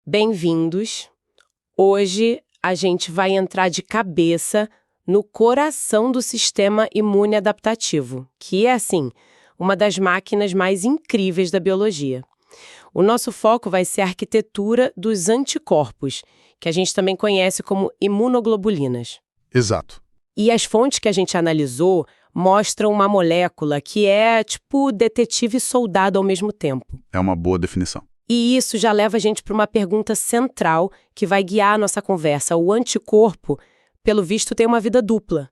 Bem-vindos. Hoje a gente vai entrar de cabeça no coração do sistema imune adaptativo, que é, assim, uma das máquinas mais incríveis da biologia. O nosso foco vai ser a arquitetura dos anticorpos, que a gente também conhece como imunoglobulinas. Exato. E as fontes que a gente analisou mostram uma molécula que é tipo detetive e soldado ao mesmo tempo. É uma boa definição. E isso já leva a gente para uma pergunta central que vai guiar a nossa conversa. O anticorpo, pelo visto, tem uma vida dupla.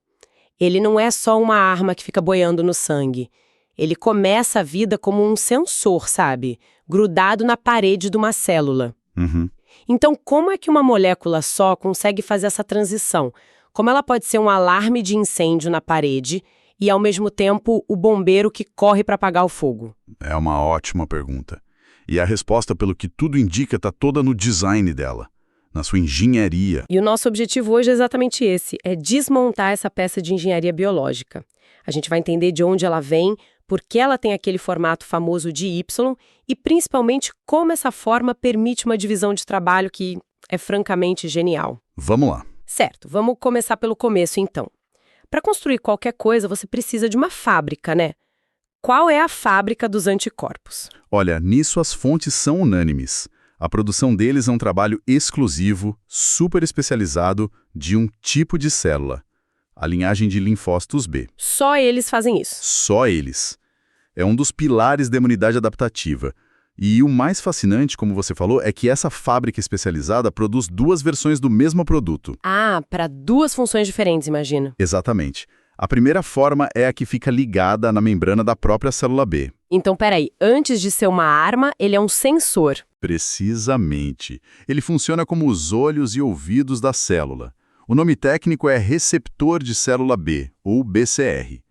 Ele não é só uma arma que fica boiando no sangue. Ele começa a vida como um sensor, sabe? Grudado na parede de uma célula. Uhum. Então, como é que uma molécula só consegue fazer essa transição? Como ela pode ser um alarme de incêndio na parede e, ao mesmo tempo, o bombeiro que corre para apagar o fogo? É uma ótima pergunta. E a resposta, pelo que tudo indica, está toda no design dela, na sua engenharia. E o nosso objetivo hoje é exatamente esse, é desmontar essa peça de engenharia biológica. A gente vai entender de onde ela vem, por que ela tem aquele formato famoso de Y e, principalmente, como essa forma permite uma divisão de trabalho que é francamente genial. Vamos lá. Certo, vamos começar pelo começo, então. Para construir qualquer coisa, você precisa de uma fábrica, né? Qual é a fábrica dos anticorpos? Olha, nisso as fontes são unânimes. A produção deles é um trabalho exclusivo, super especializado, de um tipo de célula. A linhagem de linfócitos B. Só eles fazem isso. Só eles. É um dos pilares da imunidade adaptativa. E o mais fascinante, como você falou, é que essa fábrica especializada produz duas versões do mesmo produto. Ah, para duas funções diferentes, imagina. Exatamente. A primeira forma é a que fica ligada na membrana da própria célula B. Então, peraí, antes de ser uma arma, ele é um sensor. Precisamente. Ele funciona como os olhos e ouvidos da célula. O nome técnico é receptor de célula B, ou BCR.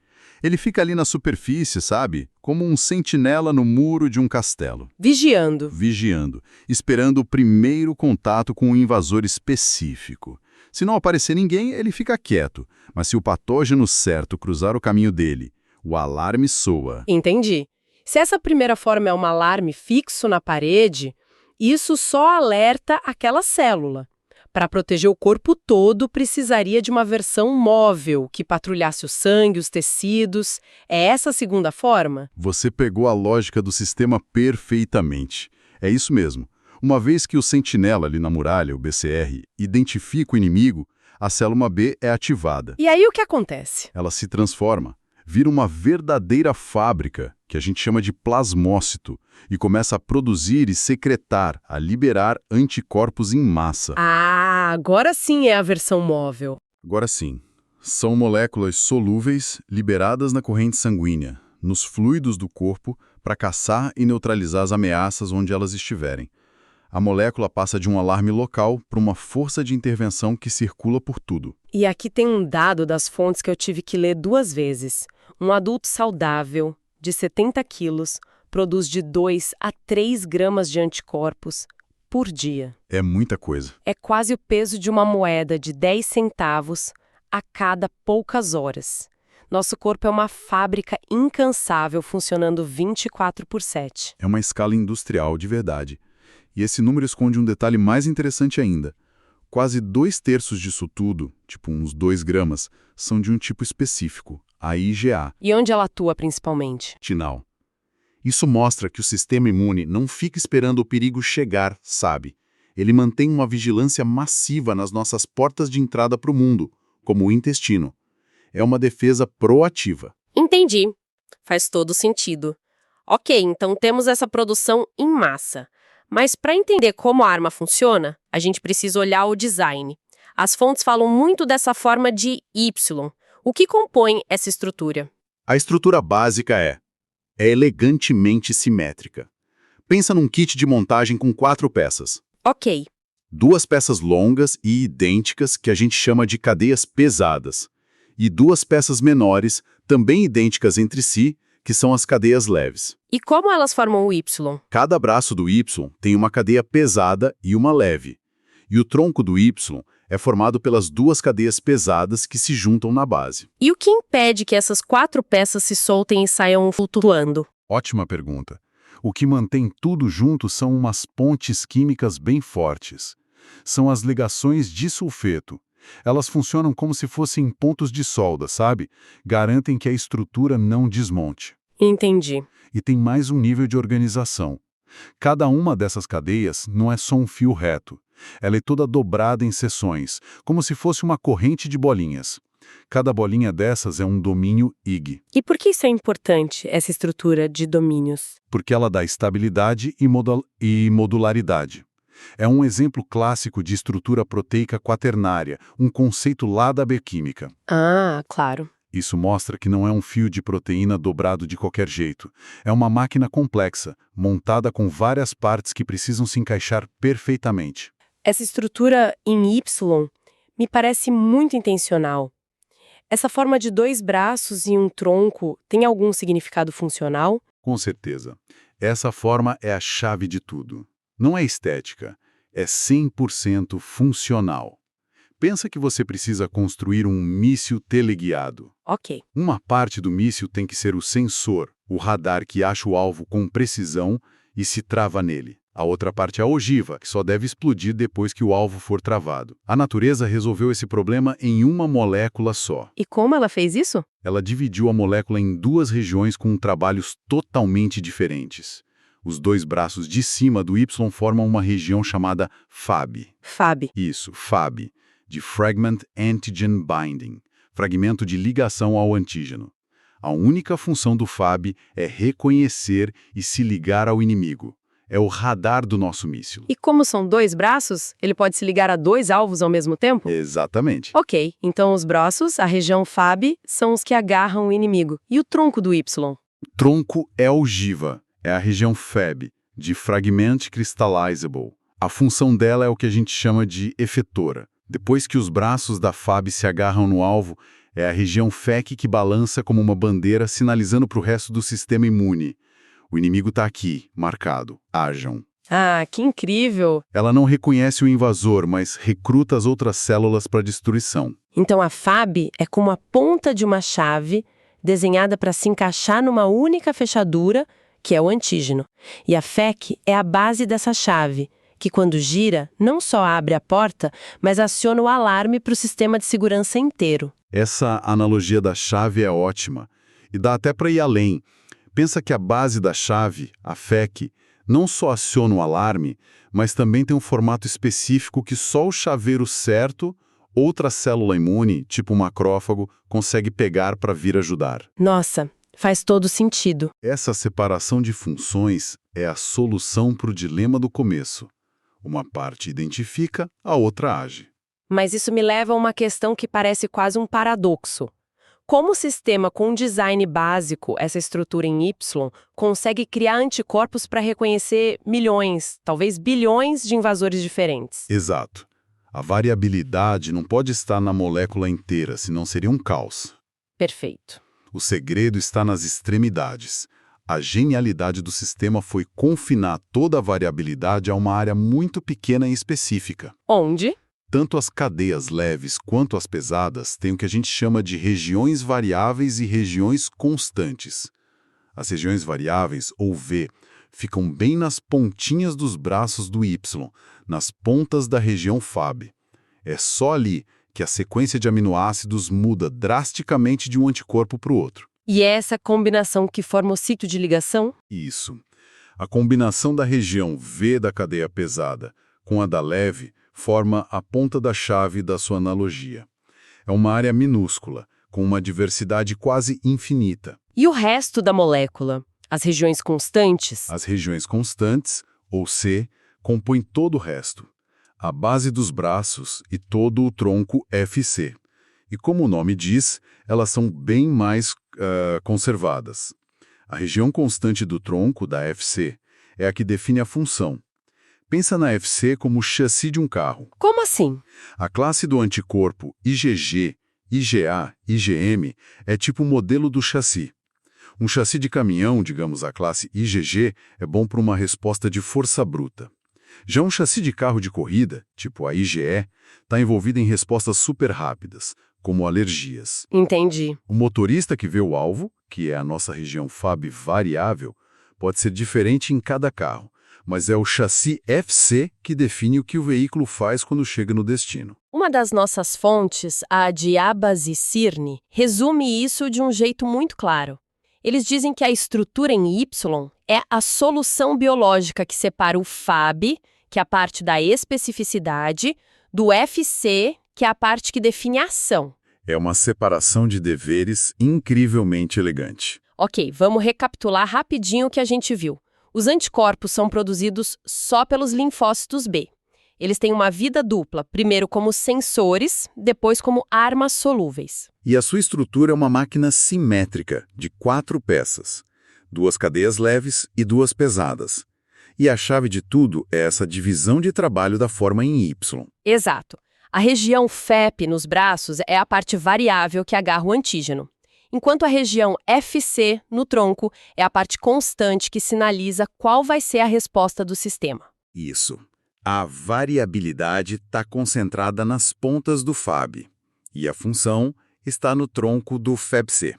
Ele fica ali na superfície, sabe? Como um sentinela no muro de um castelo. Vigiando. Vigiando, esperando o primeiro contato com um invasor específico. Se não aparecer ninguém, ele fica quieto. Mas se o patógeno certo cruzar o caminho dele, o alarme soa. Entendi. Se essa primeira forma é um alarme fixo na parede, isso só alerta aquela célula. Para proteger o corpo todo, precisaria de uma versão móvel, que patrulhasse o sangue, os tecidos. É essa a segunda forma? Você pegou a lógica do sistema perfeitamente. É isso mesmo. Uma vez que o sentinela ali na muralha, o BCR, identifica o inimigo, a célula B é ativada. E aí o que acontece? Ela se transforma, vira uma verdadeira fábrica, que a gente chama de plasmócito, e começa a produzir e secretar, a liberar anticorpos em massa. Ah, agora sim é a versão móvel. Agora sim, são moléculas solúveis liberadas na corrente sanguínea, nos fluidos do corpo, para caçar e neutralizar as ameaças onde elas estiverem. A molécula passa de um alarme local para uma força de intervenção que circula por tudo. E aqui tem um dado das fontes que eu tive que ler 2 vezes. Um adulto saudável, de 70 quilos, produz de 2 a 3 gramas de anticorpos por dia. É muita coisa. É quase o peso de uma moeda de 10 centavos a cada poucas horas. Nosso corpo é uma fábrica incansável funcionando 24/7. É uma escala industrial de verdade. E esse número esconde um detalhe mais interessante ainda. Quase 2/3 disso tudo, tipo uns 2 gramas, são de um tipo específico, a IgA. E onde ela atua principalmente? Tinal. Isso mostra que o sistema imune não fica esperando o perigo chegar, sabe? Ele mantém uma vigilância massiva nas nossas portas de entrada para o mundo, como o intestino. É uma defesa proativa. Entendi. Faz todo sentido. Ok, então temos essa produção em massa. Mas para entender como a arma funciona, a gente precisa olhar o design. As fontes falam muito dessa forma de Y. O que compõe essa estrutura? A estrutura básica é elegantemente simétrica. Pensa num kit de montagem com 4 peças. Ok. 2 peças longas e idênticas que a gente chama de cadeias pesadas. E 2 peças menores, também idênticas entre si, que são as cadeias leves. E como elas formam o Y? Cada braço do Y tem uma cadeia pesada e uma leve. E o tronco do Y é formado pelas 2 cadeias pesadas que se juntam na base. E o que impede que essas 4 peças se soltem e saiam flutuando? Ótima pergunta. O que mantém tudo junto são umas pontes químicas bem fortes. São as ligações disulfeto. Elas funcionam como se fossem pontos de solda, sabe? Garantem que a estrutura não desmonte. Entendi. E tem mais um nível de organização. Cada uma dessas cadeias não é só um fio reto. Ela é toda dobrada em seções, como se fosse uma corrente de bolinhas. Cada bolinha dessas é um domínio IG, E por que isso é importante, essa estrutura de domínios? porque ela dá estabilidade e modularidade. É um exemplo clássico de estrutura proteica quaternária, um conceito lá da bioquímica. Ah, claro. Isso mostra que não é um fio de proteína dobrado de qualquer jeito. É uma máquina complexa, montada com várias partes que precisam se encaixar perfeitamente. Essa estrutura em Y me parece muito intencional. Essa forma de 2 braços e um tronco tem algum significado funcional? Com certeza. Essa forma é a chave de tudo. Não é estética, é 100% funcional. Pensa que você precisa construir um míssil teleguiado. Ok. Uma parte do míssil tem que ser o sensor, o radar que acha o alvo com precisão e se trava nele. A outra parte é a ogiva, que só deve explodir depois que o alvo for travado. A natureza resolveu esse problema em uma molécula só. E como ela fez isso? Ela dividiu a molécula em 2 regiões com trabalhos totalmente diferentes. Os 2 braços de cima do Y formam uma região chamada FAB. FAB. Isso, FAB, de Fragment Antigen Binding, fragmento de ligação ao antígeno. A única função do FAB é reconhecer e se ligar ao inimigo. É o radar do nosso míssil. E como são 2 braços, ele pode se ligar a 2 alvos ao mesmo tempo? Exatamente. Ok, então os braços, a região FAB, são os que agarram o inimigo. E o tronco do Y? O tronco é a ogiva, é a região FAB, de Fragment Crystallizable. A função dela é o que a gente chama de efetora. Depois que os braços da FAB se agarram no alvo, é a região FEC que balança como uma bandeira sinalizando para o resto do sistema imune. O inimigo está aqui, marcado. Ajam. Ah, que incrível! Ela não reconhece o invasor, mas recruta as outras células para destruição. Então a FAB é como a ponta de uma chave desenhada para se encaixar numa única fechadura, que é o antígeno. E a FEC é a base dessa chave, que quando gira, não só abre a porta, mas aciona o alarme para o sistema de segurança inteiro. Essa analogia da chave é ótima. E dá até para ir além. Pensa que a base da chave, a FEC, não só aciona o alarme, mas também tem um formato específico que só o chaveiro certo, outra célula imune, tipo um macrófago, consegue pegar para vir ajudar. Nossa, faz todo sentido. Essa separação de funções é a solução para o dilema do começo. Uma parte identifica, a outra age. Mas isso me leva a uma questão que parece quase um paradoxo. Como o sistema com design básico, essa estrutura em Y, consegue criar anticorpos para reconhecer milhões, talvez bilhões de invasores diferentes? Exato. A variabilidade não pode estar na molécula inteira, senão seria um caos. Perfeito. O segredo está nas extremidades. A genialidade do sistema foi confinar toda a variabilidade a uma área muito pequena e específica. Onde? Tanto as cadeias leves quanto as pesadas têm o que a gente chama de regiões variáveis e regiões constantes. As regiões variáveis, ou V, ficam bem nas pontinhas dos braços do Y, nas pontas da região FAB. É só ali que a sequência de aminoácidos muda drasticamente de um anticorpo para o outro. E é essa combinação que forma o sítio de ligação? Isso. A combinação da região V da cadeia pesada com a da leve forma a ponta da chave da sua analogia. É uma área minúscula, com uma diversidade quase infinita. E o resto da molécula? As regiões constantes? As regiões constantes, ou C, compõem todo o resto. A base dos braços e todo o tronco FC. E como o nome diz, elas são bem mais conservadas. A região constante do tronco, da FC, é a que define a função. Pensa na FC como o chassi de um carro. Como assim? A classe do anticorpo IgG, IgA, IgM é tipo o modelo do chassi. Um chassi de caminhão, digamos a classe IgG, é bom para uma resposta de força bruta. Já um chassi de carro de corrida, tipo a IgE, está envolvido em respostas super rápidas, como alergias. Entendi. O motorista que vê o alvo, que é a nossa região FAB variável, pode ser diferente em cada carro, mas é o chassi FC que define o que o veículo faz quando chega no destino. Uma das nossas fontes, a de Abbas e Cirne, resume isso de um jeito muito claro. Eles dizem que a estrutura em Y é a solução biológica que separa o FAB, que é a parte da especificidade, do FC, que é a parte que define a ação. É uma separação de deveres incrivelmente elegante. Ok, vamos recapitular rapidinho o que a gente viu. Os anticorpos são produzidos só pelos linfócitos B. Eles têm uma vida dupla, primeiro como sensores, depois como armas solúveis. E a sua estrutura é uma máquina simétrica, de 4 peças. 2 cadeias leves e 2 pesadas. E a chave de tudo é essa divisão de trabalho da forma em Y. Exato. A região FEP nos braços é a parte variável que agarra o antígeno, enquanto a região FC no tronco é a parte constante que sinaliza qual vai ser a resposta do sistema. Isso. A variabilidade está concentrada nas pontas do FAB, e a função está no tronco do FEBC.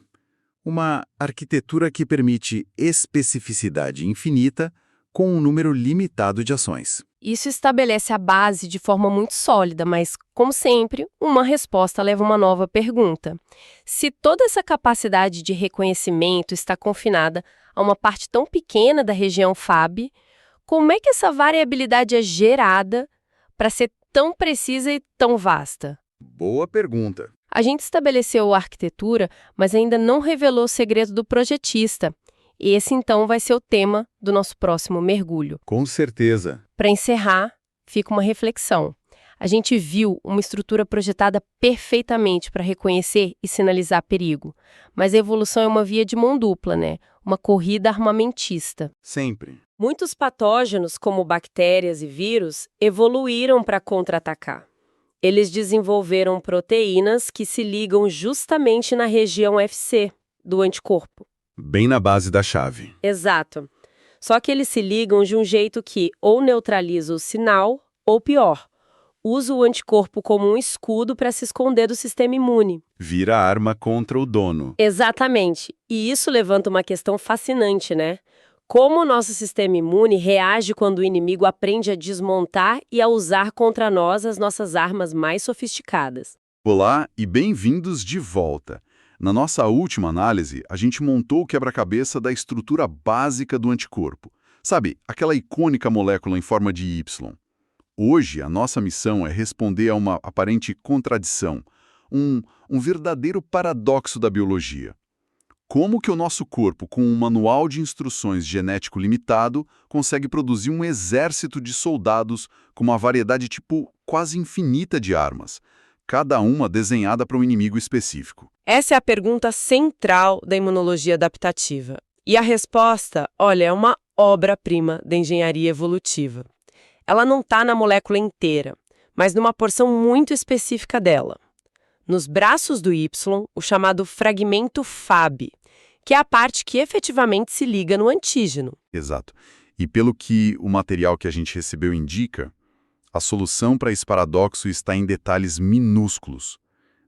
Uma arquitetura que permite especificidade infinita com um número limitado de ações. Isso estabelece a base de forma muito sólida, mas, como sempre, uma resposta leva uma nova pergunta. Se toda essa capacidade de reconhecimento está confinada a uma parte tão pequena da região FAB, como é que essa variabilidade é gerada para ser tão precisa e tão vasta? Boa pergunta. A gente estabeleceu a arquitetura, mas ainda não revelou o segredo do projetista. Esse, então, vai ser o tema do nosso próximo mergulho. Com certeza. Para encerrar, fica uma reflexão. A gente viu uma estrutura projetada perfeitamente para reconhecer e sinalizar perigo. Mas a evolução é uma via de mão dupla, né? Uma corrida armamentista. Sempre. Muitos patógenos, como bactérias e vírus, evoluíram para contra-atacar. Eles desenvolveram proteínas que se ligam justamente na região FC do anticorpo. Bem na base da chave. Exato. Só que eles se ligam de um jeito que ou neutraliza o sinal, ou pior, usa o anticorpo como um escudo para se esconder do sistema imune. Vira arma contra o dono. Exatamente. E isso levanta uma questão fascinante, né? Como o nosso sistema imune reage quando o inimigo aprende a desmontar e a usar contra nós as nossas armas mais sofisticadas. Olá e bem-vindos de volta. Na nossa última análise, a gente montou o quebra-cabeça da estrutura básica do anticorpo. Sabe, aquela icônica molécula em forma de Y. Hoje, a nossa missão é responder a uma aparente contradição, um verdadeiro paradoxo da biologia. Como que o nosso corpo, com um manual de instruções genético limitado, consegue produzir um exército de soldados com uma variedade quase infinita de armas, cada uma desenhada para um inimigo específico? Essa é a pergunta central da imunologia adaptativa. E a resposta, olha, é uma obra-prima da engenharia evolutiva. Ela não está na molécula inteira, mas numa porção muito específica dela. Nos braços do Y, o chamado fragmento FAB, que é a parte que efetivamente se liga no antígeno. Exato. E pelo que o material que a gente recebeu indica, a solução para esse paradoxo está em detalhes minúsculos,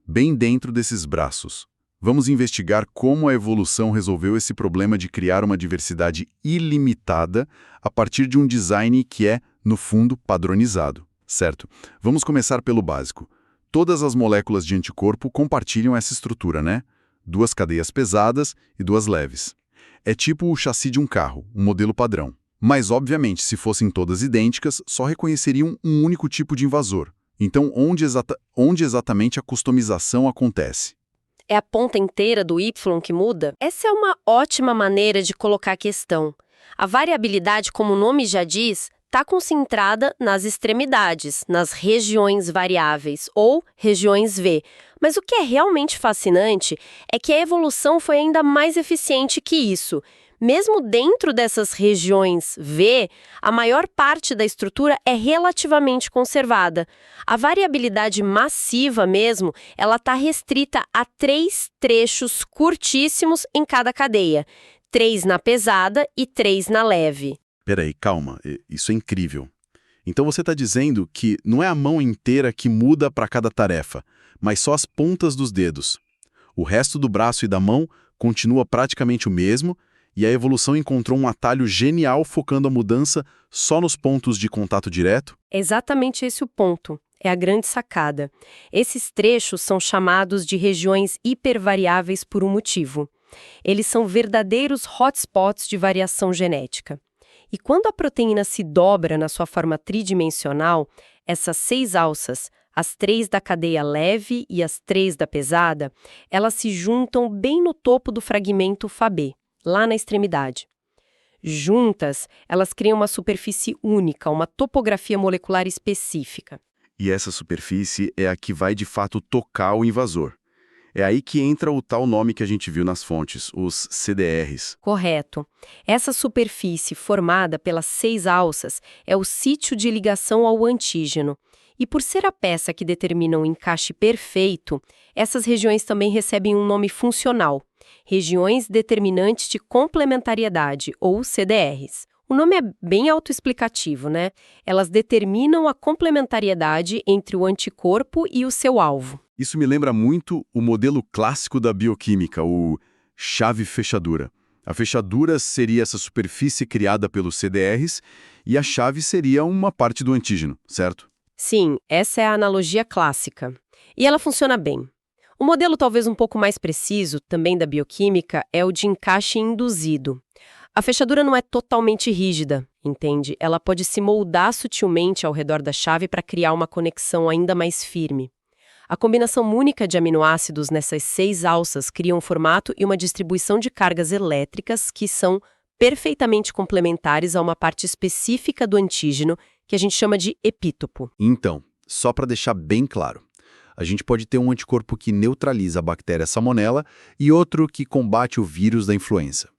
bem dentro desses braços. Vamos investigar como a evolução resolveu esse problema de criar uma diversidade ilimitada a partir de um design que é, no fundo, padronizado, certo? Vamos começar pelo básico. Todas as moléculas de anticorpo compartilham essa estrutura, né? 2 cadeias pesadas e 2 leves. É tipo o chassi de um carro, um modelo padrão. Mas, obviamente, se fossem todas idênticas, só reconheceriam um único tipo de invasor. Então, onde exatamente a customização acontece? É a ponta inteira do Y que muda? Essa é uma ótima maneira de colocar a questão. A variabilidade, como o nome já diz, está concentrada nas extremidades, nas regiões variáveis, ou regiões V. Mas o que é realmente fascinante é que a evolução foi ainda mais eficiente que isso. Mesmo dentro dessas regiões V, a maior parte da estrutura é relativamente conservada. A variabilidade massiva mesmo, ela está restrita a 3 trechos curtíssimos em cada cadeia. 3 na pesada e 3 na leve. Peraí, calma, isso é incrível. Então você está dizendo que não é a mão inteira que muda para cada tarefa, mas só as pontas dos dedos. O resto do braço e da mão continua praticamente o mesmo, E a evolução encontrou um atalho genial focando a mudança só nos pontos de contato direto? É exatamente esse o ponto. É a grande sacada. Esses trechos são chamados de regiões hipervariáveis por um motivo. Eles são verdadeiros hotspots de variação genética. E quando a proteína se dobra na sua forma tridimensional, essas 6 alças, as 3 da cadeia leve e as 3 da pesada, elas se juntam bem no topo do fragmento Fab, lá na extremidade. Juntas, elas criam uma superfície única, uma topografia molecular específica. E essa superfície é a que vai de fato tocar o invasor. É aí que entra o tal nome que a gente viu nas fontes, os CDRs. Correto. Essa superfície formada pelas 6 alças é o sítio de ligação ao antígeno. E por ser a peça que determina o encaixe perfeito, essas regiões também recebem um nome funcional, regiões determinantes de complementariedade, ou CDRs. O nome é bem autoexplicativo, né? Elas determinam a complementariedade entre o anticorpo e o seu alvo. Isso me lembra muito o modelo clássico da bioquímica, o chave-fechadura. A fechadura seria essa superfície criada pelos CDRs e a chave seria uma parte do antígeno, certo? Sim, essa é a analogia clássica. E ela funciona bem. O modelo talvez um pouco mais preciso, também da bioquímica, é o de encaixe induzido. A fechadura não é totalmente rígida, entende? Ela pode se moldar sutilmente ao redor da chave para criar uma conexão ainda mais firme. A combinação única de aminoácidos nessas 6 alças cria um formato e uma distribuição de cargas elétricas que são perfeitamente complementares a uma parte específica do antígeno, que a gente chama de epítopo. Então, só para deixar bem claro, a gente pode ter um anticorpo que neutraliza a bactéria Salmonella e outro que combate o vírus da influenza.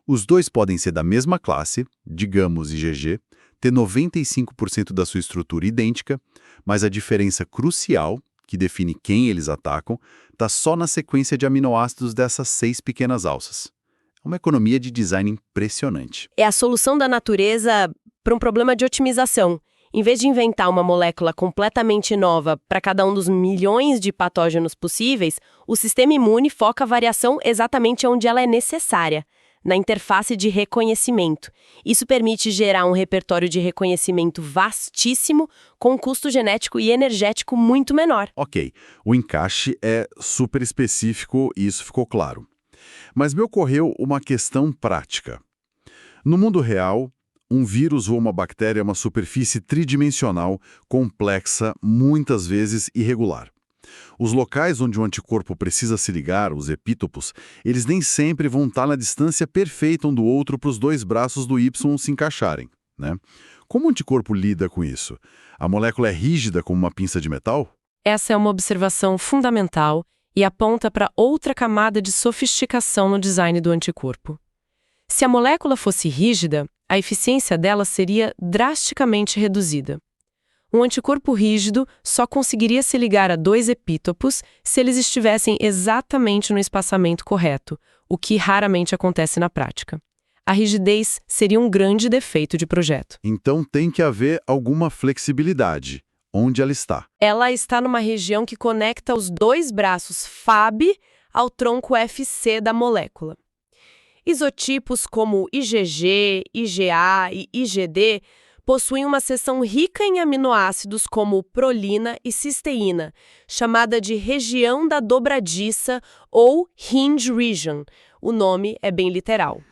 Os dois podem ser da mesma classe, digamos IgG, ter 95% da sua estrutura idêntica, mas a diferença crucial, que define quem eles atacam, está só na sequência de aminoácidos dessas 6 pequenas alças. É uma economia de design impressionante. É a solução da natureza para um problema de otimização. Em vez de inventar uma molécula completamente nova para cada um dos milhões de patógenos possíveis, o sistema imune foca a variação exatamente onde ela é necessária, na interface de reconhecimento. Isso permite gerar um repertório de reconhecimento vastíssimo, com um custo genético e energético muito menor. Ok, o encaixe é super específico e isso ficou claro. Mas me ocorreu uma questão prática. No mundo real, um vírus ou uma bactéria é uma superfície tridimensional, complexa, muitas vezes irregular. Os locais onde o anticorpo precisa se ligar, os epítopos, eles nem sempre vão estar na distância perfeita um do outro para os 2 braços do Y se encaixarem, né? Como o anticorpo lida com isso? A molécula é rígida como uma pinça de metal? Essa é uma observação fundamental e aponta para outra camada de sofisticação no design do anticorpo. Se a molécula fosse rígida, a eficiência dela seria drasticamente reduzida. Um anticorpo rígido só conseguiria se ligar a 2 epítopos se eles estivessem exatamente no espaçamento correto, o que raramente acontece na prática. A rigidez seria um grande defeito de projeto. Então tem que haver alguma flexibilidade. Onde ela está? Ela está numa região que conecta os 2 braços Fab ao tronco FC da molécula. Isotipos como IgG, IgA e IgD possuem uma seção rica em aminoácidos como prolina e cisteína, chamada de região da dobradiça ou hinge region. O nome é bem literal.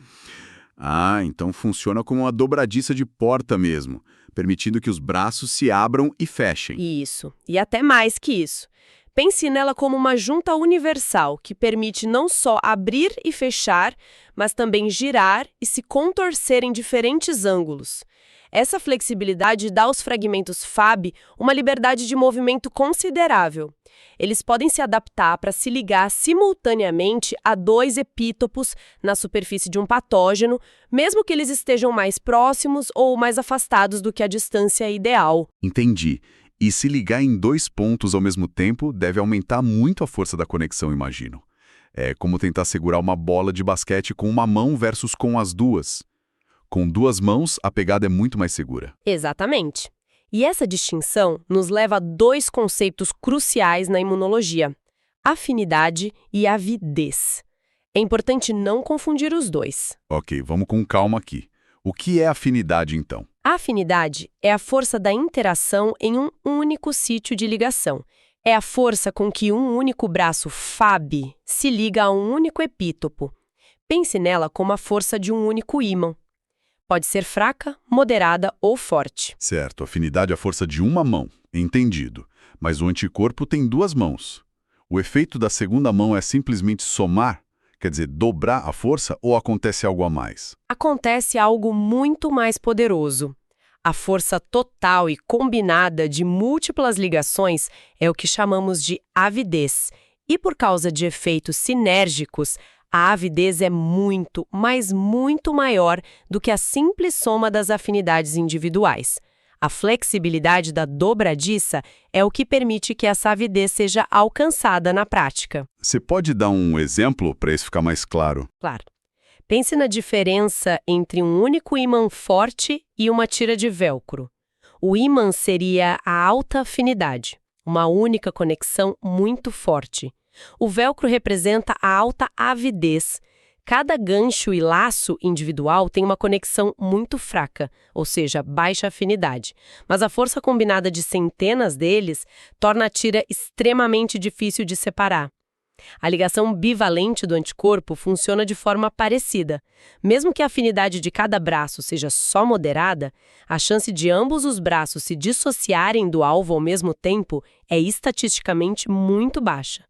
Ah, então funciona como uma dobradiça de porta mesmo, permitindo que os braços se abram e fechem. Isso, e até mais que isso. Pense nela como uma junta universal que permite não só abrir e fechar, mas também girar e se contorcer em diferentes ângulos. Essa flexibilidade dá aos fragmentos Fab uma liberdade de movimento considerável. Eles podem se adaptar para se ligar simultaneamente a 2 epítopos na superfície de um patógeno, mesmo que eles estejam mais próximos ou mais afastados do que a distância ideal. Entendi. E se ligar em 2 pontos ao mesmo tempo deve aumentar muito a força da conexão, imagino. É como tentar segurar uma bola de basquete com uma mão versus com as 2. Com 2 mãos, a pegada é muito mais segura. Exatamente. E essa distinção nos leva a 2 conceitos cruciais na imunologia: afinidade e avidez. É importante não confundir os dois. Ok, vamos com calma aqui. O que é afinidade, então? A afinidade é a força da interação em um único sítio de ligação. É a força com que um único braço Fab se liga a um único epítopo. Pense nela como a força de um único ímã. Pode ser fraca, moderada ou forte. Certo, afinidade é a força de uma mão, entendido. Mas o anticorpo tem duas mãos. O efeito da segunda mão é simplesmente somar, quer dizer, dobrar a força, ou acontece algo a mais? Acontece algo muito mais poderoso. A força total e combinada de múltiplas ligações é o que chamamos de avidez. E por causa de efeitos sinérgicos, a avidez é muito, mas muito maior do que a simples soma das afinidades individuais. A flexibilidade da dobradiça é o que permite que essa avidez seja alcançada na prática. Você pode dar um exemplo para isso ficar mais claro? Claro. Pense na diferença entre um único ímã forte e uma tira de velcro. O ímã seria a alta afinidade, uma única conexão muito forte. O velcro representa a alta avidez. Cada gancho e laço individual tem uma conexão muito fraca, ou seja, baixa afinidade. Mas a força combinada de centenas deles torna a tira extremamente difícil de separar. A ligação bivalente do anticorpo funciona de forma parecida. Mesmo que a afinidade de cada braço seja só moderada, a chance de ambos os braços se dissociarem do alvo ao mesmo tempo é estatisticamente muito baixa.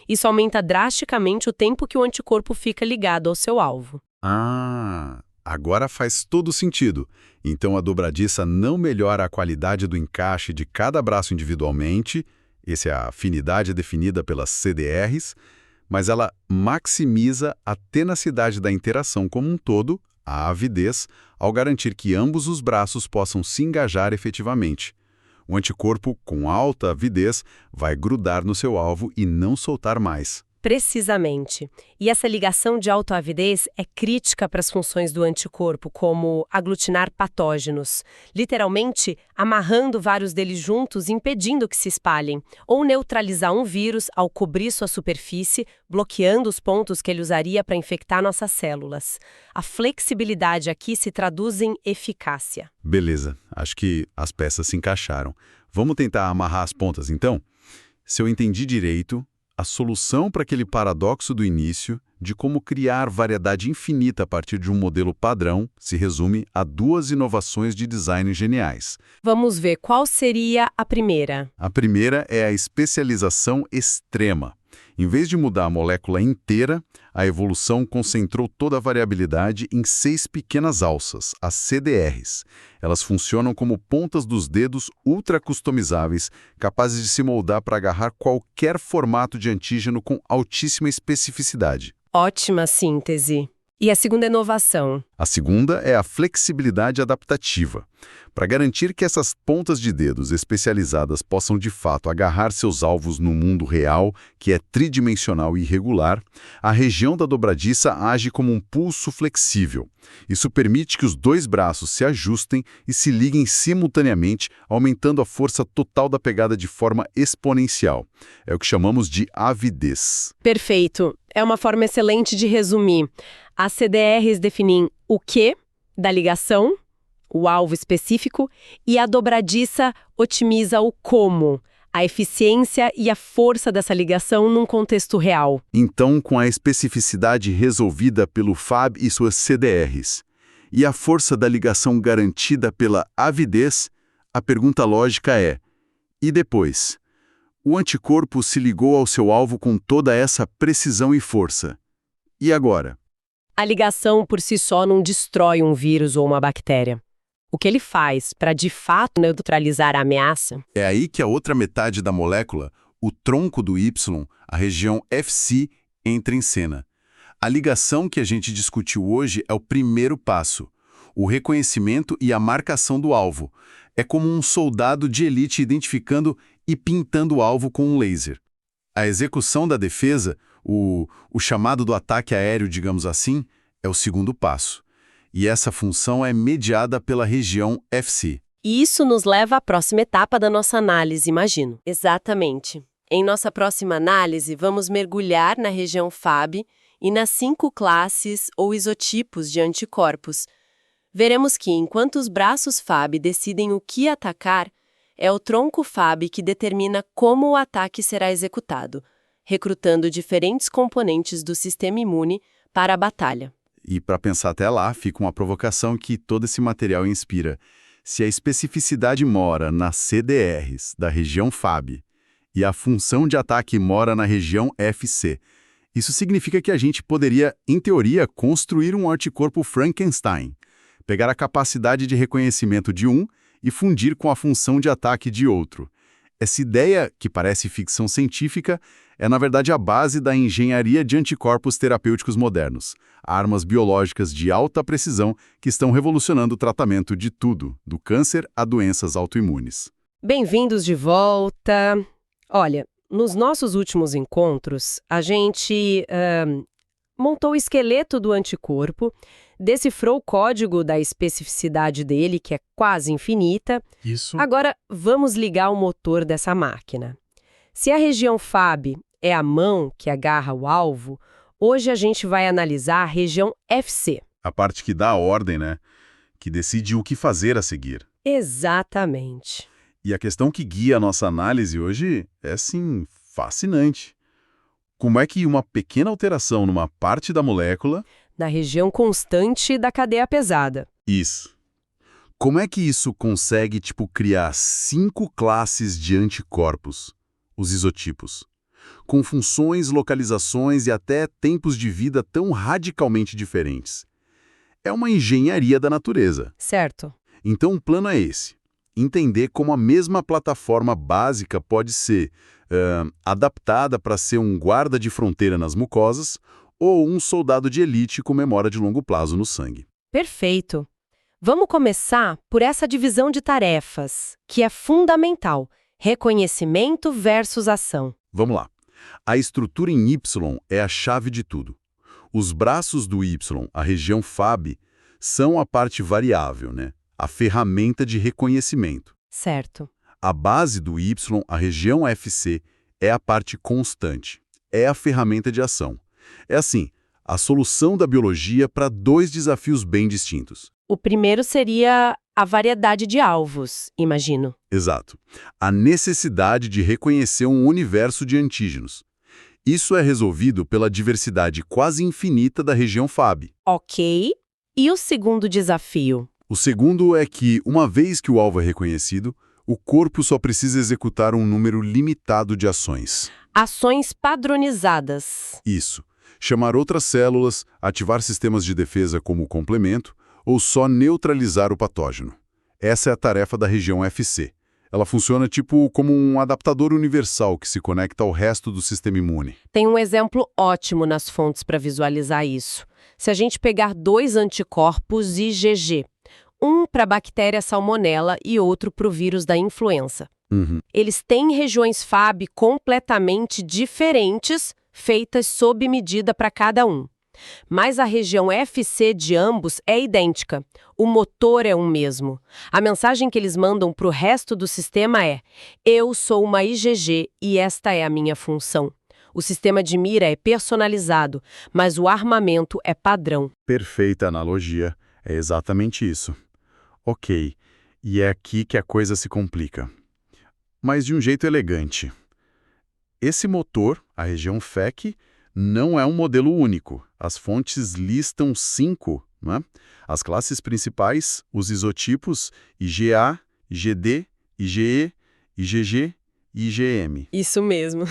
Isso aumenta drasticamente o tempo que o anticorpo fica ligado ao seu alvo. Ah, agora faz todo sentido. Então a dobradiça não melhora a qualidade do encaixe de cada braço individualmente, essa é a afinidade definida pelas CDRs, mas ela maximiza a tenacidade da interação como um todo, a avidez, ao garantir que ambos os braços possam se engajar efetivamente. O anticorpo, com alta avidez, vai grudar no seu alvo e não soltar mais. Precisamente. E essa ligação de autoavidez é crítica para as funções do anticorpo, como aglutinar patógenos, literalmente amarrando vários deles juntos e impedindo que se espalhem, ou neutralizar um vírus ao cobrir sua superfície, bloqueando os pontos que ele usaria para infectar nossas células. A flexibilidade aqui se traduz em eficácia. Beleza, acho que as peças se encaixaram. Vamos tentar amarrar as pontas, então? Se eu entendi direito, a solução para aquele paradoxo do início, de como criar variedade infinita a partir de um modelo padrão, se resume a duas inovações de design geniais. Vamos ver qual seria a primeira. A primeira é a especialização extrema. Em vez de mudar a molécula inteira, a evolução concentrou toda a variabilidade em 6 pequenas alças, as CDRs. Elas funcionam como pontas dos dedos ultra-customizáveis, capazes de se moldar para agarrar qualquer formato de antígeno com altíssima especificidade. Ótima síntese. E a segunda inovação? A segunda é a flexibilidade adaptativa. Para garantir que essas pontas de dedos especializadas possam de fato agarrar seus alvos no mundo real, que é tridimensional e irregular, a região da dobradiça age como um pulso flexível. Isso permite que os dois braços se ajustem e se liguem simultaneamente, aumentando a força total da pegada de forma exponencial. É o que chamamos de avidez. Perfeito. É uma forma excelente de resumir. As CDRs definem o que da ligação, o alvo específico, e a dobradiça otimiza o como, a eficiência e a força dessa ligação num contexto real. Então, com a especificidade resolvida pelo FAB e suas CDRs, e a força da ligação garantida pela avidez, a pergunta lógica é: e depois? O anticorpo se ligou ao seu alvo com toda essa precisão e força. E agora? A ligação por si só não destrói um vírus ou uma bactéria. O que ele faz para de fato neutralizar a ameaça? É aí que a outra metade da molécula, o tronco do Y, a região Fc, entra em cena. A ligação que a gente discutiu hoje é o primeiro passo, o reconhecimento e a marcação do alvo. É como um soldado de elite identificando e pintando o alvo com um laser. A execução da defesa, o chamado do ataque aéreo, digamos assim, é o segundo passo. E essa função é mediada pela região Fc. E isso nos leva à próxima etapa da nossa análise, imagino. Exatamente. Em nossa próxima análise, vamos mergulhar na região FAB e nas 5 classes ou isotipos de anticorpos. Veremos que, enquanto os braços Fab decidem o que atacar, é o tronco Fab que determina como o ataque será executado, recrutando diferentes componentes do sistema imune para a batalha. E para pensar até lá, fica uma provocação que todo esse material inspira. Se a especificidade mora nas CDRs da região Fab e a função de ataque mora na região FC, isso significa que a gente poderia, em teoria, construir um anticorpo Frankenstein, pegar a capacidade de reconhecimento de um e fundir com a função de ataque de outro. Essa ideia, que parece ficção científica, é na verdade a base da engenharia de anticorpos terapêuticos modernos, armas biológicas de alta precisão que estão revolucionando o tratamento de tudo, do câncer a doenças autoimunes. Bem-vindos de volta! Olha, nos nossos últimos encontros, a gente montou o esqueleto do anticorpo, decifrou o código da especificidade dele, que é quase infinita. Isso. Agora, vamos ligar o motor dessa máquina. Se a região Fab é a mão que agarra o alvo, hoje a gente vai analisar a região FC. A parte que dá a ordem, né? Que decide o que fazer a seguir. Exatamente. E a questão que guia a nossa análise hoje é, sim, fascinante. Como é que uma pequena alteração numa parte da molécula... Na região constante da cadeia pesada. Isso. Como é que isso consegue, criar 5 classes de anticorpos, os isotipos, com funções, localizações e até tempos de vida tão radicalmente diferentes? É uma engenharia da natureza. Certo. Então o plano é esse. Entender como a mesma plataforma básica pode ser adaptada para ser um guarda de fronteira nas mucosas ou um soldado de elite com memória de longo prazo no sangue. Perfeito. Vamos começar por essa divisão de tarefas, que é fundamental. Reconhecimento versus ação. Vamos lá. A estrutura em Y é a chave de tudo. Os braços do Y, a região Fab, são a parte variável, né? A ferramenta de reconhecimento. Certo. A base do Y, a região FC, é a parte constante. É a ferramenta de ação. É assim, a solução da biologia para 2 desafios bem distintos. O primeiro seria a variedade de alvos, imagino. Exato. A necessidade de reconhecer um universo de antígenos. Isso é resolvido pela diversidade quase infinita da região Fab. Ok. E o segundo desafio? O segundo é que, uma vez que o alvo é reconhecido, o corpo só precisa executar um número limitado de ações. Ações padronizadas. Isso. Chamar outras células, ativar sistemas de defesa como complemento, ou só neutralizar o patógeno. Essa é a tarefa da região FC. Ela funciona como um adaptador universal que se conecta ao resto do sistema imune. Tem um exemplo ótimo nas fontes para visualizar isso. Se a gente pegar 2 anticorpos IgG, um para a bactéria Salmonella e outro para o vírus da influenza. Eles têm regiões Fab completamente diferentes, feitas sob medida para cada um. Mas a região FC de ambos é idêntica. O motor é o mesmo. A mensagem que eles mandam para o resto do sistema é: eu sou uma IgG e esta é a minha função. O sistema de mira é personalizado, mas o armamento é padrão. Perfeita analogia. É exatamente isso. Ok, e é aqui que a coisa se complica. Mas de um jeito elegante. Esse motor, a região FEC, não é um modelo único. As fontes listam 5, não é? As classes principais, os isotipos IgA, IgD, IgE, IgG e IgM. Isso mesmo.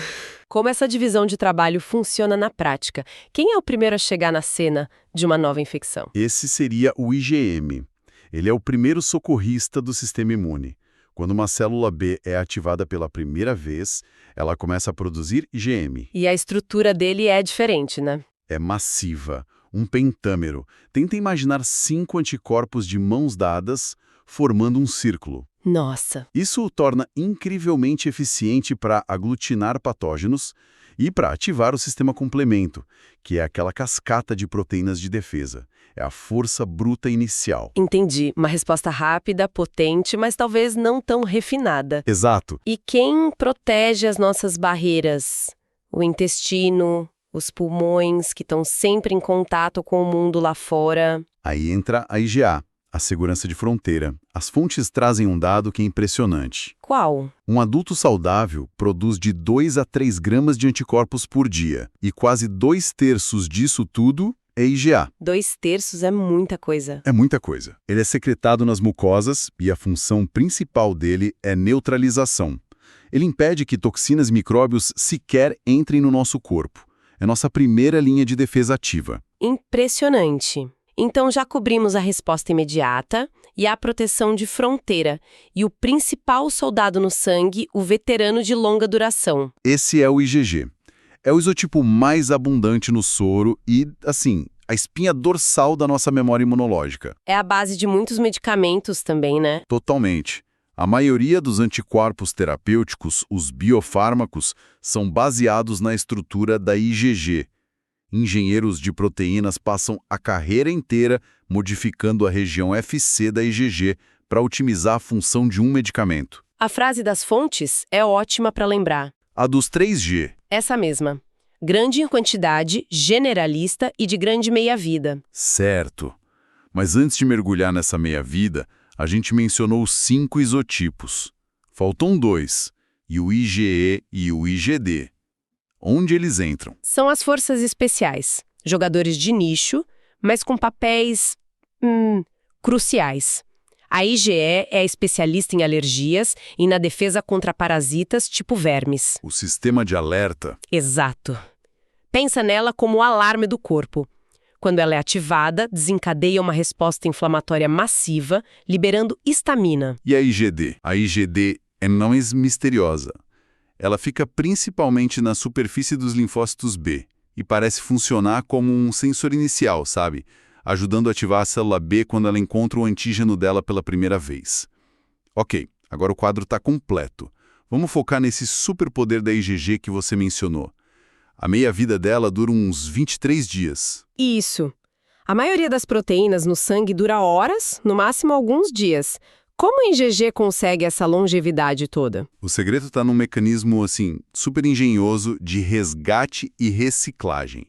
Como essa divisão de trabalho funciona na prática? Quem é o primeiro a chegar na cena de uma nova infecção? Esse seria o IgM. Ele é o primeiro socorrista do sistema imune. Quando uma célula B é ativada pela primeira vez, ela começa a produzir IgM. E a estrutura dele é diferente, né? É massiva, um pentâmero. Tenta imaginar 5 anticorpos de mãos dadas formando um círculo. Nossa! Isso o torna incrivelmente eficiente para aglutinar patógenos e para ativar o sistema complemento, que é aquela cascata de proteínas de defesa. É a força bruta inicial. Entendi. Uma resposta rápida, potente, mas talvez não tão refinada. Exato. E quem protege as nossas barreiras? O intestino, Os pulmões que estão sempre em contato com o mundo lá fora. Aí entra a IgA, a segurança de fronteira. As fontes trazem um dado que é impressionante. Qual? Um adulto saudável produz de 2 a 3 gramas de anticorpos por dia, e quase 2/3 disso tudo é IgA. 2/3 é muita coisa. É muita coisa. Ele é secretado nas mucosas e a função principal dele é neutralização. Ele impede que toxinas e micróbios sequer entrem no nosso corpo. É nossa primeira linha de defesa ativa. Impressionante. Então já cobrimos a resposta imediata e a proteção de fronteira, e o principal soldado no sangue, o veterano de longa duração. Esse é o IgG. É o isotipo mais abundante no soro e, assim, a espinha dorsal da nossa memória imunológica. É a base de muitos medicamentos também, né? Totalmente. A maioria dos anticorpos terapêuticos, os biofármacos, são baseados na estrutura da IgG. Engenheiros de proteínas passam a carreira inteira modificando a região Fc da IgG para otimizar a função de um medicamento. A frase das fontes é ótima para lembrar. A dos 3G. Essa mesma. Grande em quantidade, generalista e de grande meia-vida. Certo. Mas antes de mergulhar nessa meia-vida, a gente mencionou 5 isotipos. Faltam 2, e o IgE e o IgD. Onde eles entram? São as forças especiais, jogadores de nicho, mas com papéis cruciais. A IgE é especialista em alergias e na defesa contra parasitas tipo vermes. O sistema de alerta. Exato. Pensa nela como o alarme do corpo. Quando ela é ativada, desencadeia uma resposta inflamatória massiva, liberando histamina. E a IgD? A IgD é mais misteriosa. Ela fica principalmente na superfície dos linfócitos B e parece funcionar como um sensor inicial, sabe? Ajudando a ativar a célula B quando ela encontra o antígeno dela pela primeira vez. Ok, agora o quadro está completo. Vamos focar nesse superpoder da IgG que você mencionou. A meia-vida dela dura uns 23 dias. Isso. A maioria das proteínas no sangue dura horas, no máximo alguns dias. Como a IgG consegue essa longevidade toda? O segredo está num mecanismo, super engenhoso de resgate e reciclagem.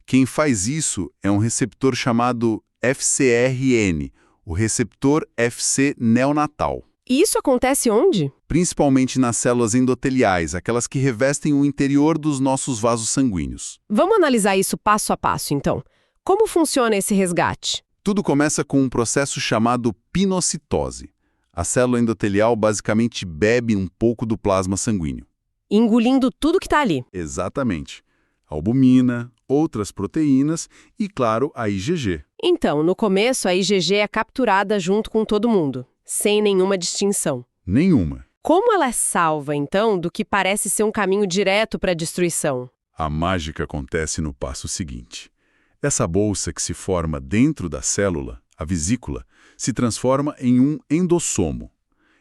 Quem faz isso é um receptor chamado FcRn, o receptor Fc neonatal. E isso acontece onde? Principalmente nas células endoteliais, aquelas que revestem o interior dos nossos vasos sanguíneos. Vamos analisar isso passo a passo, então. Como funciona esse resgate? Tudo começa com um processo chamado pinocitose. A célula endotelial basicamente bebe um pouco do plasma sanguíneo. Engolindo tudo que está ali. Exatamente. Albumina, outras proteínas e, claro, a IgG. Então, no começo, a IgG é capturada junto com todo mundo, sem nenhuma distinção. Nenhuma. Como ela é salva, então, do que parece ser um caminho direto para a destruição? A mágica acontece no passo seguinte. Essa bolsa que se forma dentro da célula, a vesícula, se transforma em um endossomo.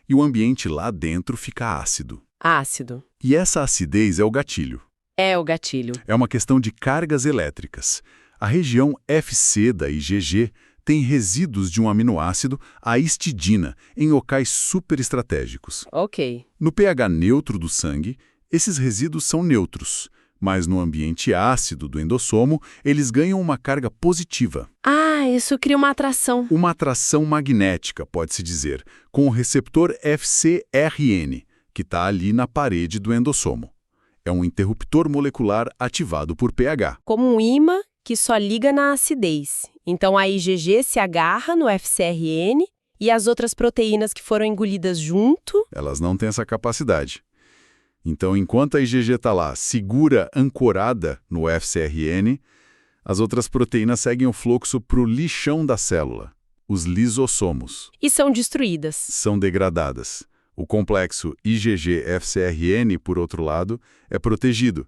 E o ambiente lá dentro fica ácido. Ácido. E essa acidez é o gatilho. É o gatilho. É uma questão de cargas elétricas. A região Fc da IgG tem resíduos de um aminoácido, a histidina, em locais superestratégicos. Ok. No pH neutro do sangue, esses resíduos são neutros, mas no ambiente ácido do endossomo, eles ganham uma carga positiva. Ah, isso cria uma atração. Uma atração magnética, pode-se dizer, com o receptor FcRn, que está ali na parede do endossomo. É um interruptor molecular ativado por pH. Como um ímã que só liga na acidez. Então a IgG se agarra no FcRn e as outras proteínas que foram engolidas junto... Elas não têm essa capacidade. Então, enquanto a IgG está lá, segura, ancorada no FcRn, as outras proteínas seguem o fluxo para o lixão da célula, os lisossomos. E são destruídas. São degradadas. O complexo IgG-FcRn, por outro lado, é protegido.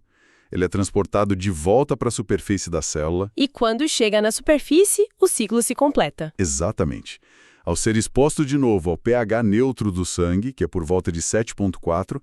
Ele é transportado de volta para a superfície da célula. E quando chega na superfície, o ciclo se completa. Exatamente. Ao ser exposto de novo ao pH neutro do sangue, que é por volta de 7,4,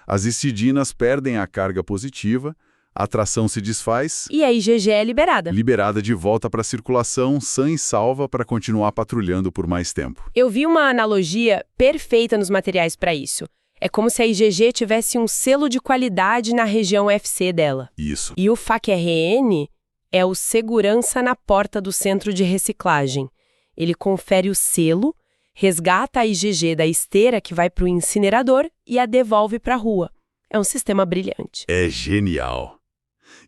as histidinas perdem a carga positiva, a atração se desfaz... E a IgG é liberada. Liberada de volta para a circulação, sã e salva para continuar patrulhando por mais tempo. Eu vi uma analogia perfeita nos materiais para isso. É como se a IgG tivesse um selo de qualidade na região FC dela. Isso. E o FAC-RN é o segurança na porta do centro de reciclagem. Ele confere o selo, resgata a IgG da esteira que vai para o incinerador e a devolve para a rua. É um sistema brilhante. É genial.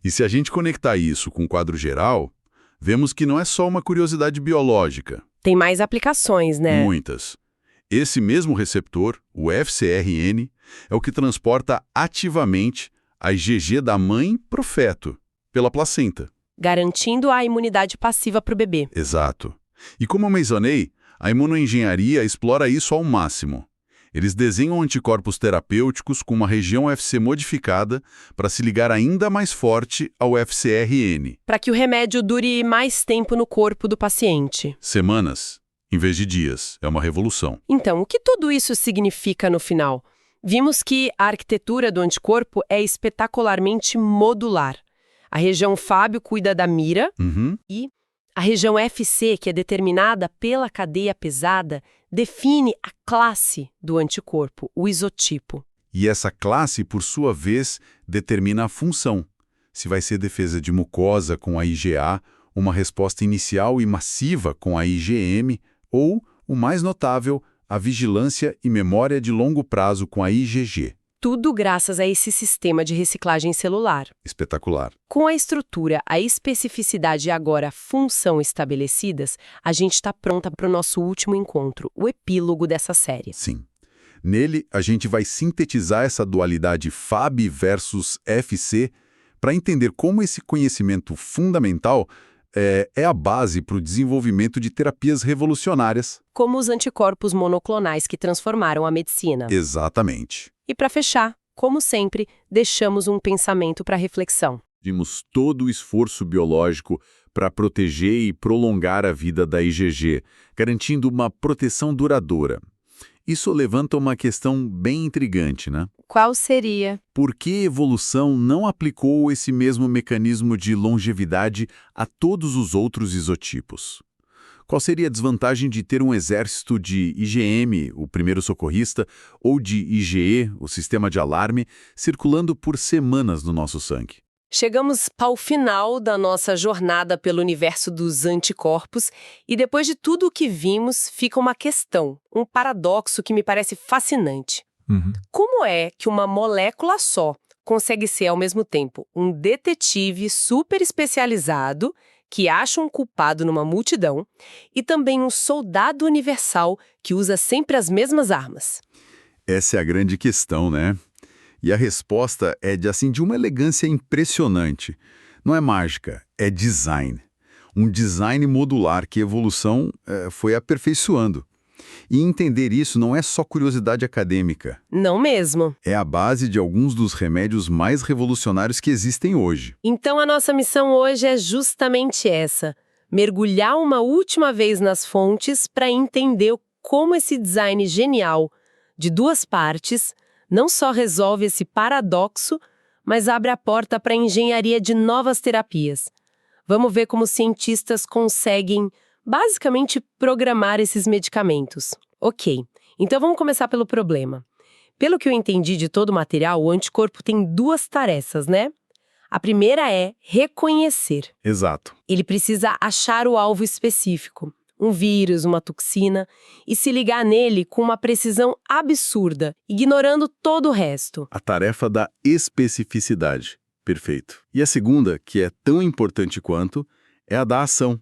E se a gente conectar isso com o quadro geral, vemos que não é só uma curiosidade biológica. Tem mais aplicações, né? Muitas. Esse mesmo receptor, o FcRn, é o que transporta ativamente a IgG da mãe pro feto, pela placenta. Garantindo a imunidade passiva para o bebê. Exato. E como eu mencionei, a imunoengenharia explora isso ao máximo. Eles desenham anticorpos terapêuticos com uma região FC modificada para se ligar ainda mais forte ao FcRn. Para que o remédio dure mais tempo no corpo do paciente. Semanas, em vez de dias. É uma revolução. Então, o que tudo isso significa no final? Vimos que a arquitetura do anticorpo é espetacularmente modular. A região Fábio cuida da mira e a região FC, que é determinada pela cadeia pesada, define a classe do anticorpo, o isotipo. E essa classe, por sua vez, determina a função. Se vai ser defesa de mucosa com a IgA, uma resposta inicial e massiva com a IgM, ou, o mais notável, a vigilância e memória de longo prazo com a IgG. Tudo graças a esse sistema de reciclagem celular. Espetacular. Com a estrutura, a especificidade e agora a função estabelecidas, a gente está pronta para o nosso último encontro, o epílogo dessa série. Sim. Nele, a gente vai sintetizar essa dualidade Fab versus FC para entender como esse conhecimento fundamental é a base para o desenvolvimento de terapias revolucionárias. Como os anticorpos monoclonais que transformaram a medicina. Exatamente. E para fechar, como sempre, deixamos um pensamento para reflexão. Vimos todo o esforço biológico para proteger e prolongar a vida da IgG, garantindo uma proteção duradoura. Isso levanta uma questão bem intrigante, né? Qual seria? Por que a evolução não aplicou esse mesmo mecanismo de longevidade a todos os outros isotipos? Qual seria a desvantagem de ter um exército de IgM, o primeiro socorrista, ou de IgE, o sistema de alarme, circulando por semanas no nosso sangue? Chegamos ao final da nossa jornada pelo universo dos anticorpos e depois de tudo o que vimos, fica uma questão, um paradoxo que me parece fascinante. Como é que uma molécula só consegue ser, ao mesmo tempo, um detetive super especializado que acha um culpado numa multidão e também um soldado universal que usa sempre as mesmas armas? Essa é a grande questão, né? E a resposta é de uma elegância impressionante. Não é mágica, é design. Um design modular que a evolução foi aperfeiçoando. E entender isso não é só curiosidade acadêmica. Não mesmo. É a base de alguns dos remédios mais revolucionários que existem hoje. Então a nossa missão hoje é justamente essa: mergulhar uma última vez nas fontes para entender como esse design genial, de duas partes, não só resolve esse paradoxo, mas abre a porta para a engenharia de novas terapias. Vamos ver como cientistas conseguem, basicamente, programar esses medicamentos. Ok, então vamos começar pelo problema. Pelo que eu entendi de todo o material, o anticorpo tem duas tarefas, né? A primeira é reconhecer. Exato. Ele precisa achar o alvo específico, um vírus, uma toxina, e se ligar nele com uma precisão absurda, ignorando todo o resto. A tarefa da especificidade. Perfeito. E a segunda, que é tão importante quanto, é a da ação.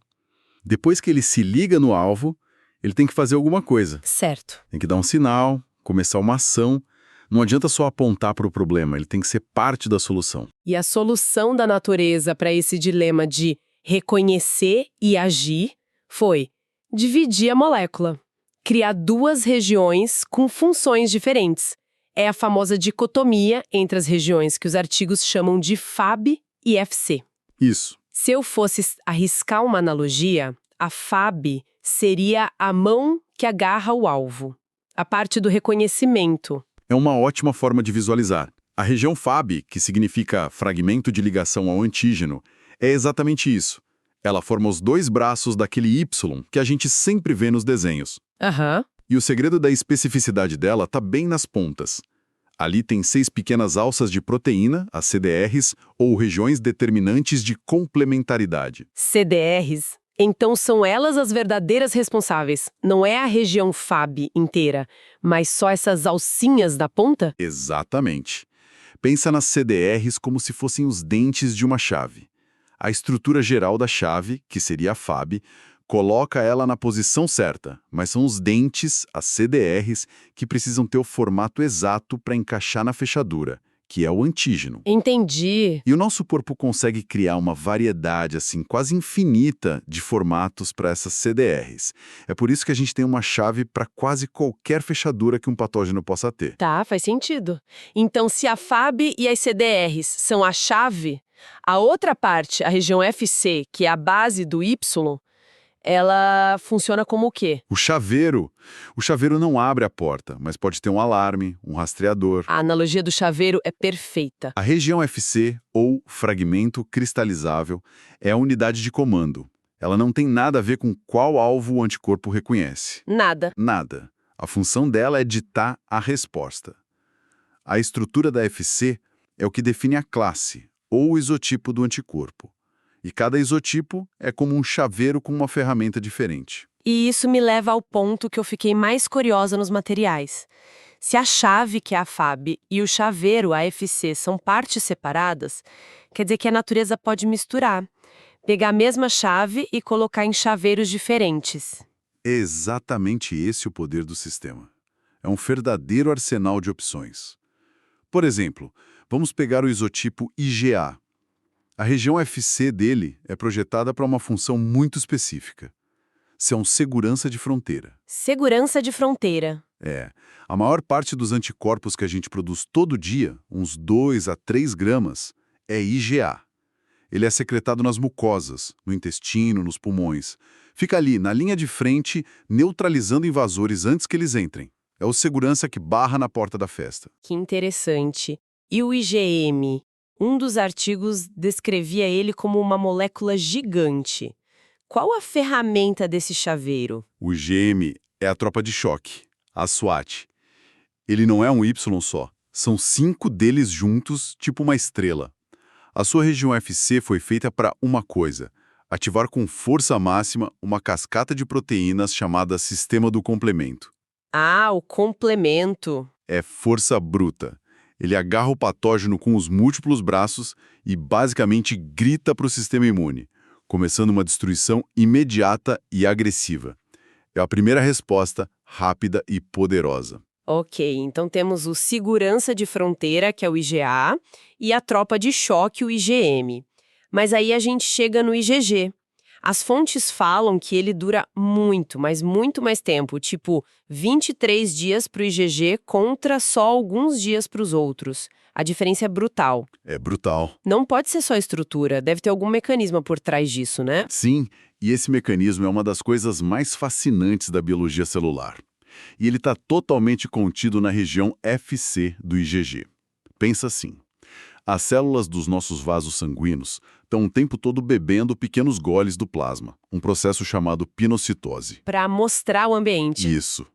Depois que ele se liga no alvo, ele tem que fazer alguma coisa. Certo. Tem que dar um sinal, começar uma ação. Não adianta só apontar para o problema, ele tem que ser parte da solução. E a solução da natureza para esse dilema de reconhecer e agir foi dividir a molécula, criar duas regiões com funções diferentes. É a famosa dicotomia entre as regiões que os artigos chamam de Fab e FC. Isso. Se eu fosse arriscar uma analogia, a Fab seria a mão que agarra o alvo, a parte do reconhecimento. É uma ótima forma de visualizar. A região Fab, que significa fragmento de ligação ao antígeno, é exatamente isso. Ela forma os dois braços daquele Y que a gente sempre vê nos desenhos. Aham. E o segredo da especificidade dela está bem nas pontas. Ali tem 6 pequenas alças de proteína, as CDRs, ou regiões determinantes de complementaridade. CDRs? Então são elas as verdadeiras responsáveis. Não é a região Fab inteira, mas só essas alcinhas da ponta? Exatamente. Pensa nas CDRs como se fossem os dentes de uma chave. A estrutura geral da chave, que seria a Fab, coloca ela na posição certa, mas são os dentes, as CDRs, que precisam ter o formato exato para encaixar na fechadura, que é o antígeno. Entendi. E o nosso corpo consegue criar uma variedade, assim, quase infinita de formatos para essas CDRs. É por isso que a gente tem uma chave para quase qualquer fechadura que um patógeno possa ter. Tá, faz sentido. Então, se a Fab e as CDRs são a chave, a outra parte, a região FC, que é a base do Y, ela funciona como o quê? O chaveiro não abre a porta, mas pode ter um alarme, um rastreador. A analogia do chaveiro é perfeita. A região FC, ou fragmento cristalizável, é a unidade de comando. Ela não tem nada a ver com qual alvo o anticorpo reconhece. Nada. Nada. A função dela é ditar a resposta. A estrutura da FC é o que define a classe, ou o isotipo do anticorpo. E cada isotipo é como um chaveiro com uma ferramenta diferente. E isso me leva ao ponto que eu fiquei mais curiosa nos materiais. Se a chave, que é a Fab, e o chaveiro, a FC, são partes separadas, quer dizer que a natureza pode misturar, pegar a mesma chave e colocar em chaveiros diferentes. É exatamente esse o poder do sistema. É um verdadeiro arsenal de opções. Por exemplo, vamos pegar o isotipo IgA. A região FC dele é projetada para uma função muito específica. São segurança de fronteira. Segurança de fronteira. A maior parte dos anticorpos que a gente produz todo dia, uns 2 a 3 gramas, é IgA. Ele é secretado nas mucosas, no intestino, nos pulmões. Fica ali, na linha de frente, neutralizando invasores antes que eles entrem. É o segurança que barra na porta da festa. Que interessante. E o IgM? Um dos artigos descrevia ele como uma molécula gigante. Qual a ferramenta desse chaveiro? O IgM é a tropa de choque, a SWAT. Ele não é um Y só, são 5 deles juntos, tipo uma estrela. A sua região FC foi feita para uma coisa: ativar com força máxima uma cascata de proteínas chamada sistema do complemento. Ah, o complemento. É força bruta. Ele agarra o patógeno com os múltiplos braços e basicamente grita para o sistema imune, começando uma destruição imediata e agressiva. É a primeira resposta, rápida e poderosa. Ok, então temos o segurança de fronteira, que é o IgA, e a tropa de choque, o IgM. Mas aí a gente chega no IgG. As fontes falam que ele dura muito, mas muito mais tempo, tipo 23 dias para o IgG contra só alguns dias para os outros. A diferença é brutal. É brutal. Não pode ser só estrutura, deve ter algum mecanismo por trás disso, né? Sim, e esse mecanismo é uma das coisas mais fascinantes da biologia celular. E ele está totalmente contido na região FC do IgG. Pensa assim. As células dos nossos vasos sanguíneos estão o tempo todo bebendo pequenos goles do plasma, um processo chamado pinocitose. Para mostrar o ambiente. Isso.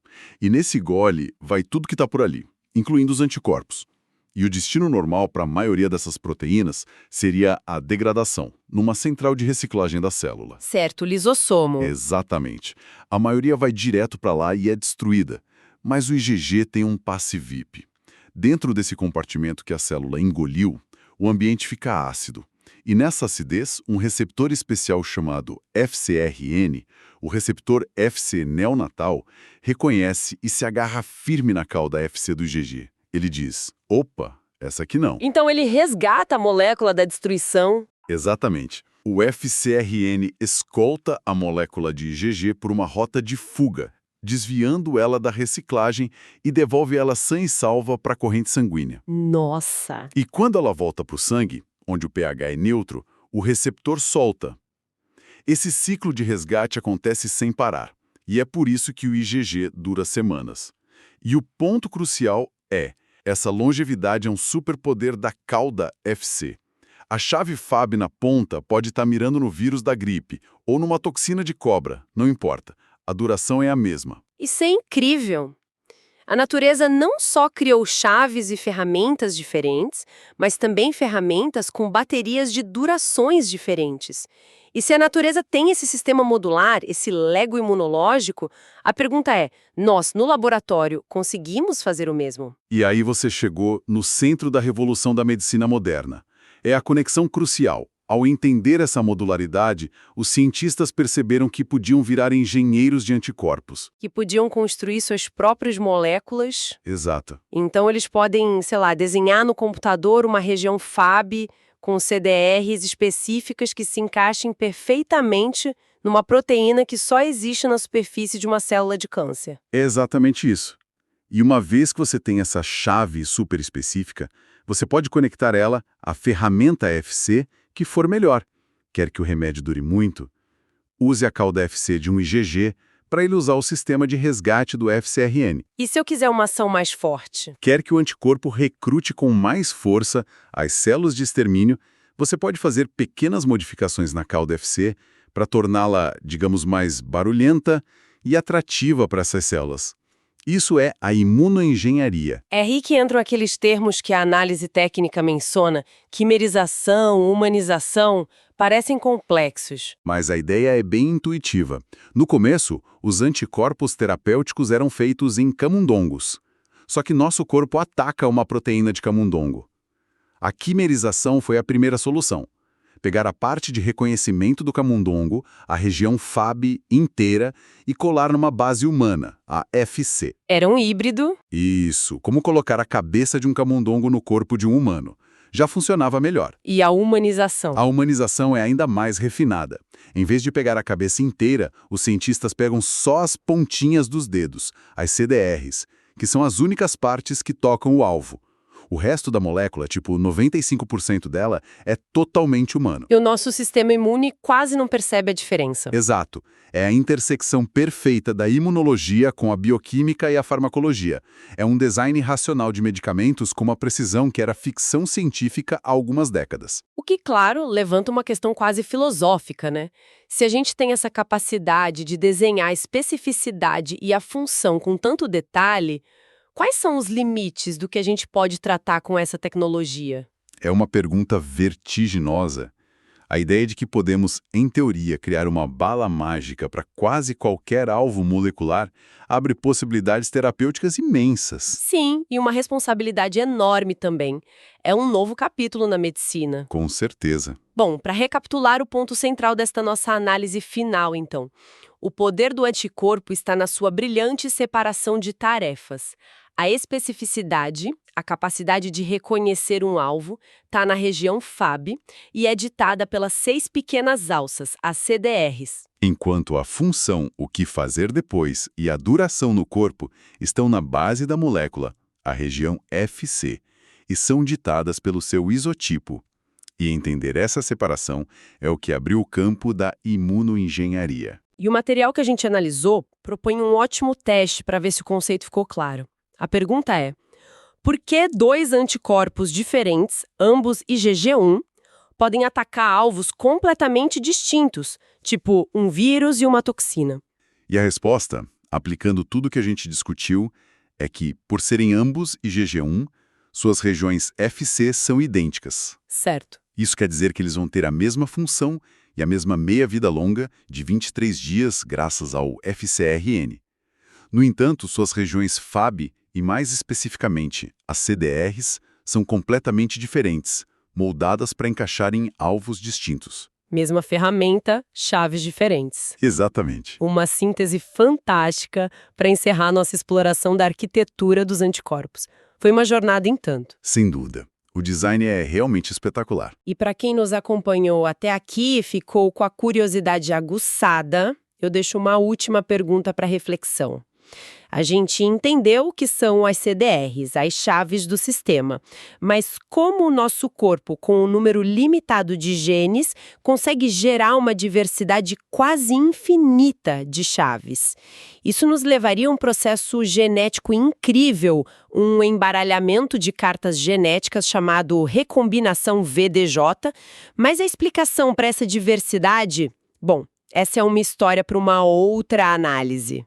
E nesse gole vai tudo que está por ali, incluindo os anticorpos. E o destino normal para a maioria dessas proteínas seria a degradação, numa central de reciclagem da célula. Certo, lisossomo. Exatamente. A maioria vai direto para lá e é destruída. Mas o IgG tem um passe VIP. Dentro desse compartimento que a célula engoliu, o ambiente fica ácido. E nessa acidez, um receptor especial chamado FcRn, o receptor Fc neonatal, reconhece e se agarra firme na cauda Fc do IgG. Ele diz, opa, essa aqui não. Então ele resgata a molécula da destruição. Exatamente. O FcRn escolta a molécula de IgG por uma rota de fuga, desviando ela da reciclagem e devolve ela sã e salva para a corrente sanguínea. Nossa! E quando ela volta para o sangue, onde o pH é neutro, o receptor solta. Esse ciclo de resgate acontece sem parar, e é por isso que o IgG dura semanas. E o ponto crucial é, essa longevidade é um superpoder da cauda Fc. A chave Fab na ponta pode estar mirando no vírus da gripe ou numa toxina de cobra, não importa. A duração é a mesma. Isso é incrível! A natureza não só criou chaves e ferramentas diferentes, mas também ferramentas com baterias de durações diferentes. E se a natureza tem esse sistema modular, esse Lego imunológico, a pergunta é: nós, no laboratório, conseguimos fazer o mesmo? E aí você chegou no centro da revolução da medicina moderna. É a conexão crucial. Ao entender essa modularidade, os cientistas perceberam que podiam virar engenheiros de anticorpos. Que podiam construir suas próprias moléculas. Exato. Então, eles podem, sei lá, desenhar no computador uma região Fab com CDRs específicas que se encaixem perfeitamente numa proteína que só existe na superfície de uma célula de câncer. É exatamente isso. E uma vez que você tem essa chave super específica, você pode conectar ela à ferramenta FC que for melhor. Quer que o remédio dure muito? Use a cauda FC de um IgG para ele usar o sistema de resgate do FcRn. E se eu quiser uma ação mais forte? Quer que o anticorpo recrute com mais força as células de extermínio, você pode fazer pequenas modificações na cauda FC para torná-la, digamos, mais barulhenta e atrativa para essas células. Isso é a imunoengenharia. É aí que entram aqueles termos que a análise técnica menciona: quimerização, humanização, parecem complexos. Mas a ideia é bem intuitiva. No começo, os anticorpos terapêuticos eram feitos em camundongos. Só que nosso corpo ataca uma proteína de camundongo. A quimerização foi a primeira solução. Pegar a parte de reconhecimento do camundongo, a região Fab inteira, e colar numa base humana, a FC. Era um híbrido. Isso, como colocar a cabeça de um camundongo no corpo de um humano. Já funcionava melhor. E a humanização? A humanização é ainda mais refinada. Em vez de pegar a cabeça inteira, os cientistas pegam só as pontinhas dos dedos, as CDRs, que são as únicas partes que tocam o alvo. O resto da molécula, tipo 95% dela, é totalmente humano. E o nosso sistema imune quase não percebe a diferença. Exato. É a intersecção perfeita da imunologia com a bioquímica e a farmacologia. É um design racional de medicamentos com uma precisão que era ficção científica há algumas décadas. O que, claro, levanta uma questão quase filosófica, né? Se a gente tem essa capacidade de desenhar a especificidade e a função com tanto detalhe, quais são os limites do que a gente pode tratar com essa tecnologia? É uma pergunta vertiginosa. A ideia de que podemos, em teoria, criar uma bala mágica para quase qualquer alvo molecular abre possibilidades terapêuticas imensas. Sim, e uma responsabilidade enorme também. É um novo capítulo na medicina. Com certeza. Bom, para recapitular o ponto central desta nossa análise final, então. O poder do anticorpo está na sua brilhante separação de tarefas. A especificidade, a capacidade de reconhecer um alvo, está na região Fab e é ditada pelas 6 pequenas alças, as CDRs. Enquanto a função, o que fazer depois, e a duração no corpo estão na base da molécula, a região FC, e são ditadas pelo seu isotipo. E entender essa separação é o que abriu o campo da imunoengenharia. E o material que a gente analisou propõe um ótimo teste para ver se o conceito ficou claro. A pergunta é: por que 2 anticorpos diferentes, ambos IgG1, podem atacar alvos completamente distintos, tipo um vírus e uma toxina? E a resposta, aplicando tudo que a gente discutiu, é que, por serem ambos IgG1, suas regiões FC são idênticas. Certo. Isso quer dizer que eles vão ter a mesma função e a mesma meia-vida longa de 23 dias graças ao FcRn. No entanto, suas regiões Fab e, mais especificamente, as CDRs, são completamente diferentes, moldadas para encaixar em alvos distintos. Mesma ferramenta, chaves diferentes. Exatamente. Uma síntese fantástica para encerrar nossa exploração da arquitetura dos anticorpos. Foi uma jornada em tanto. Sem dúvida. O design é realmente espetacular. E para quem nos acompanhou até aqui e ficou com a curiosidade aguçada, eu deixo uma última pergunta para reflexão. A gente entendeu o que são as CDRs, as chaves do sistema, mas como o nosso corpo, com um número limitado de genes, consegue gerar uma diversidade quase infinita de chaves? Isso nos levaria a um processo genético incrível, um embaralhamento de cartas genéticas chamado recombinação VDJ, mas a explicação para essa diversidade, bom, essa é uma história para uma outra análise.